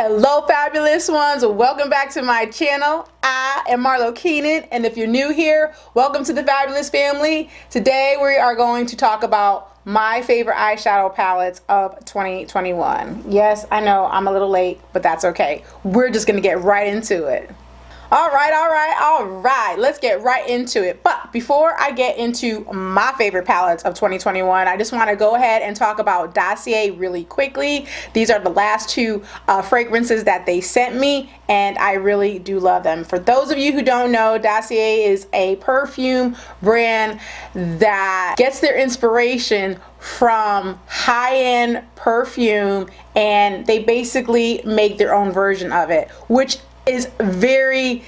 Hello fabulous ones, welcome back to my channel. I am Marlo Keenan, and if you're new here, welcome to the fabulous family. Today we are going to talk about my favorite eyeshadow palettes of 2021. Yes, I know I'm a little late, but that's okay. We're just gonna get right into it. All right, let's get right into it. But before I get into my favorite palettes of 2021, I just want to go ahead and talk about Dossier really quickly. These are the last two fragrances that they sent me, and I really do love them. For those of you who don't know, Dossier is a perfume brand that gets their inspiration from high-end perfume, and they basically make their own version of it, which is very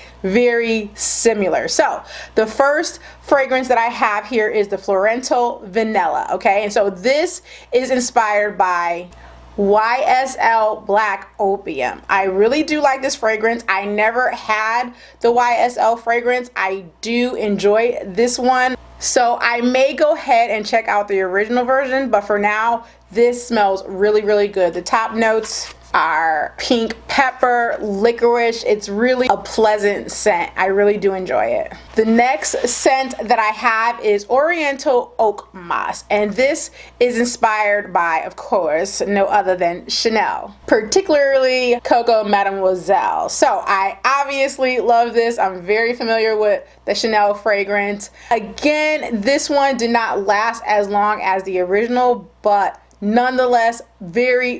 similar. So the first fragrance that I have here is the Florento Vanilla. Okay, and so this is inspired by YSL Black Opium. I really do like this fragrance. I never had the YSL fragrance. I do enjoy this one, so I may go ahead and check out the original version, but for now this smells really good. The top notes are pink pepper, licorice. It's really a pleasant scent. I really do enjoy it. The next scent that I have is Oriental Oak Moss, and this is inspired by, of course, no other than Chanel, particularly Coco Mademoiselle. So I obviously love this. I'm very familiar with the Chanel fragrance. Again, this one did not last as long as the original, but nonetheless, very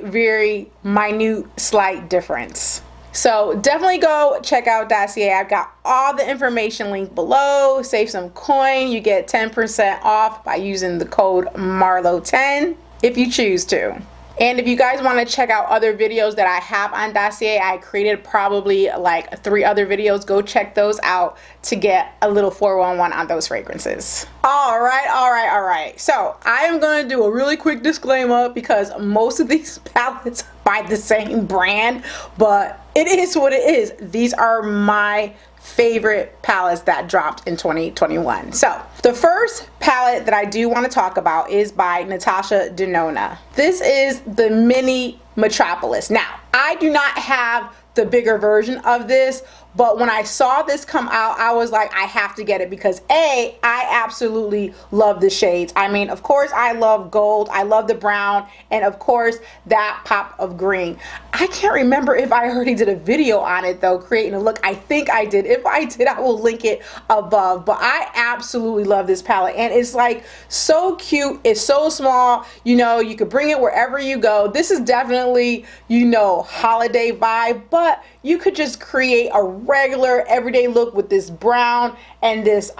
minute slight difference. So definitely go check out Dossier. I've got all the information linked below. Save some coin. You get 10% off by using the code MARLO10 if you choose to. And if you guys want to check out other videos that I have on Dossier, I created probably like 3 other videos. Go check those out to get a little 411 on those fragrances. All right. So I am going to do a really quick disclaimer because most of these palettes are by the same brand, but it is what it is. These are my favorite palettes that dropped in 2021. So the first palette that I do want to talk about is by Natasha Denona. This is the mini Metropolis. Now, I do not have the bigger version of this, but when I saw this come out, I was like, I have to get it because I absolutely love the shades. I mean, of course I love gold, I love the brown, and of course that pop of green. I can't remember if I already did a video on it though, creating a look. I think I did. If I did, I will link it above. But I absolutely love this palette, and it's like so cute. It's so small, you know, you could bring it wherever you go. This is definitely, you know, holiday vibe, but you could just create a regular everyday look with this brown and this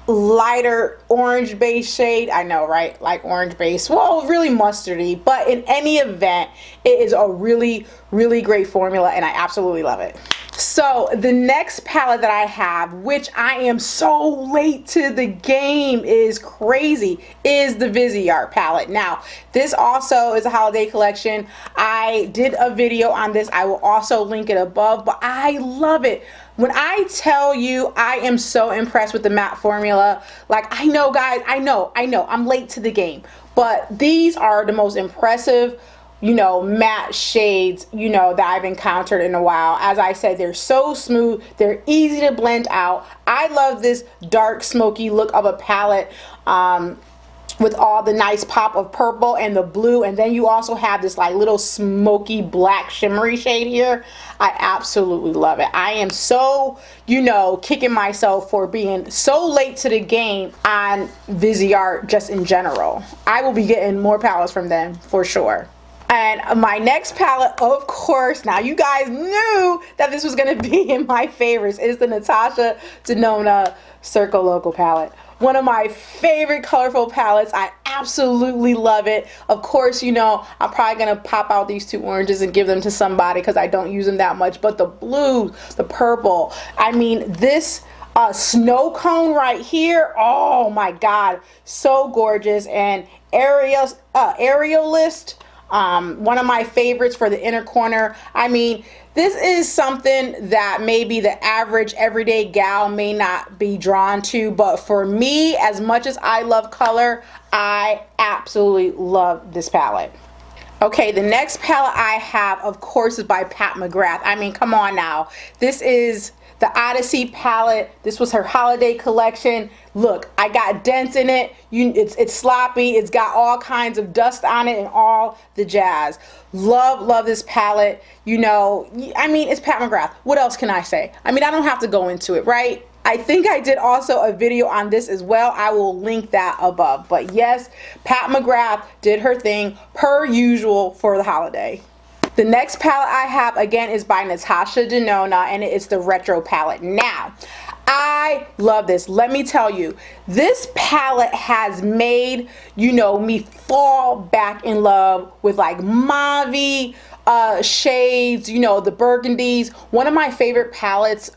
lighter orange base shade. I know, right? Like orange base, well, really mustardy, but in any event, it is a really great formula, and I absolutely love it. So the next palette that I have, which I am so late to the game, is crazy, is the Viseart palette. Now, this also is a holiday collection. I did a video on this. I will also link it above, but I love it. When I tell you I am so impressed with the matte formula, like, I know guys, I know, I'm late to the game, but these are the most impressive, you know, matte shades, you know, that I've encountered in a while. As I said, they're so smooth, they're easy to blend out. I love this dark smoky look of a palette with all the nice pop of purple and the blue, and then you also have this like little smoky black shimmery shade here. I absolutely love it. I am so, you know, kicking myself for being so late to the game on Viseart just in general. I will be getting more palettes from them for sure. And my next palette, of course, now you guys knew that this was going to be in my favorites, is the Natasha Denona Circo Loco palette. One of my favorite colorful palettes. I absolutely love it. Of course, you know, I'm probably going to pop out these 2 oranges and give them to somebody because I don't use them that much. But the blue, the purple, I mean, this snow cone right here, oh my God, so gorgeous. And Aerialist, one of my favorites for the inner corner. I mean, this is something that maybe the average everyday gal may not be drawn to, but for me, as much as I love color, I absolutely love this palette. Okay, the next palette I have, of course, is by Pat McGrath. I mean, come on now. This is the Odyssey palette. This was her holiday collection. Look, I got dents in it. It's sloppy. It's got all kinds of dust on it and all the jazz. Love this palette. You know, I mean, it's Pat McGrath. What else can I say? I mean, I don't have to go into it, right? I think I did also a video on this as well. I will link that above. But yes, Pat McGrath did her thing per usual for the holiday. The next palette I have, again, is by Natasha Denona, and it's the Retro palette. Now, I love this. Let me tell you, this palette has made, you know, me fall back in love with like mauve shades, you know, the burgundies. One of my favorite palettes,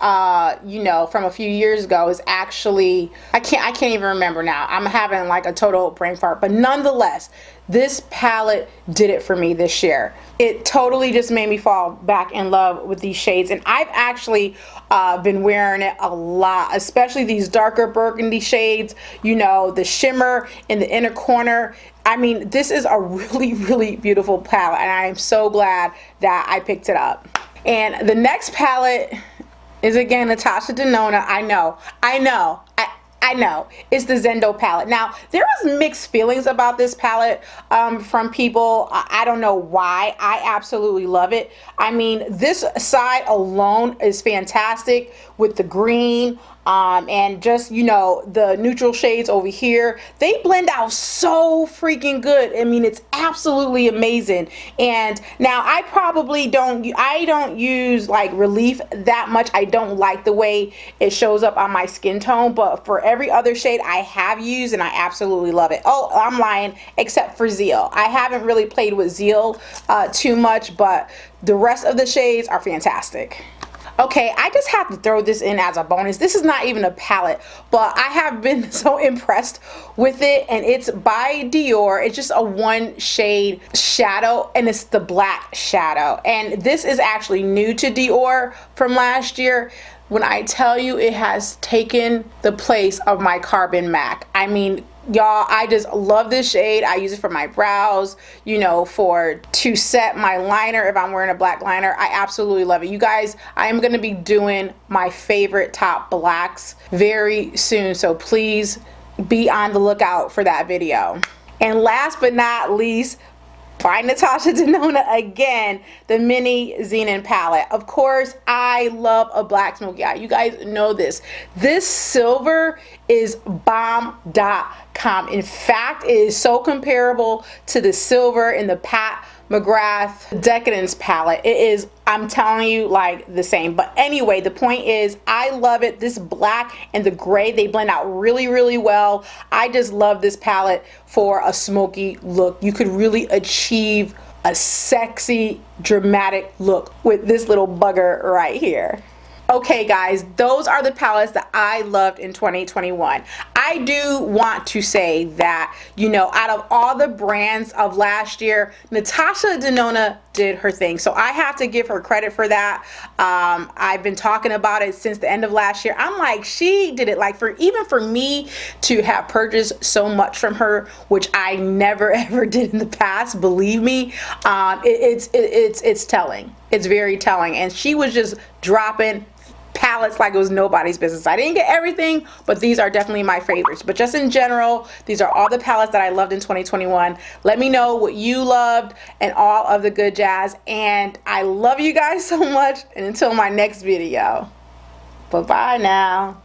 you know, from a few years ago is actually, I can't even remember now. I'm having like a total brain fart, but nonetheless, this palette did it for me this year. It totally just made me fall back in love with these shades, and I've actually been wearing it a lot, especially these darker burgundy shades, you know, the shimmer in the inner corner. I mean, this is a really beautiful palette, and I am so glad that I picked it up. And the next palette is, again, Natasha Denona. I know. It's the Zendo palette. Now, there was mixed feelings about this palette from people. I don't know why. I absolutely love it. I mean, this side alone is fantastic with the green and just, you know, the neutral shades over here. They blend out so freaking good. I mean, it's absolutely amazing. And now I don't use like relief that much. I don't like the way it shows up on my skin tone, but for every other shade I have used, and I absolutely love it. Oh, I'm lying, except for Zeal. I haven't really played with Zeal too much, but the rest of the shades are fantastic. Okay, I just have to throw this in as a bonus. This is not even a palette, but I have been so impressed with it, and it's by Dior. It's just a one shade shadow, and it's the black shadow. And this is actually new to Dior from last year. When I tell you, it has taken the place of my Carbon MAC. I mean, y'all, I just love this shade. I use it for my brows, you know, to set my liner if I'm wearing a black liner. I absolutely love it. You guys, I am going to be doing my favorite top blacks very soon, so please be on the lookout for that video. And last but not least, by Natasha Denona again, the mini Xenon palette. Of course, I love a black smoky eye. You guys know this. This silver is bomb.com. In fact, it is so comparable to the silver in the Pat McGrath Decadence palette. It is, I'm telling you, like the same. But anyway, the point is, I love it. This black and the gray, they blend out really well. I just love this palette for a smoky look. You could really achieve a sexy, dramatic look with this little bugger right here. Okay guys, those are the palettes that I loved in 2021. I do want to say that, you know, out of all the brands of last year, Natasha Denona did her thing. So I have to give her credit for that. I've been talking about it since the end of last year. I'm like, she did it. Like, even for me to have purchased so much from her, which I never ever did in the past, believe me, it's telling. It's very telling. And she was just dropping palettes like it was nobody's business. I didn't get everything, but these are definitely my favorites. But just in general, these are all the palettes that I loved in 2021. Let me know what you loved and all of the good jazz. And I love you guys so much. And until my next video, bye-bye now.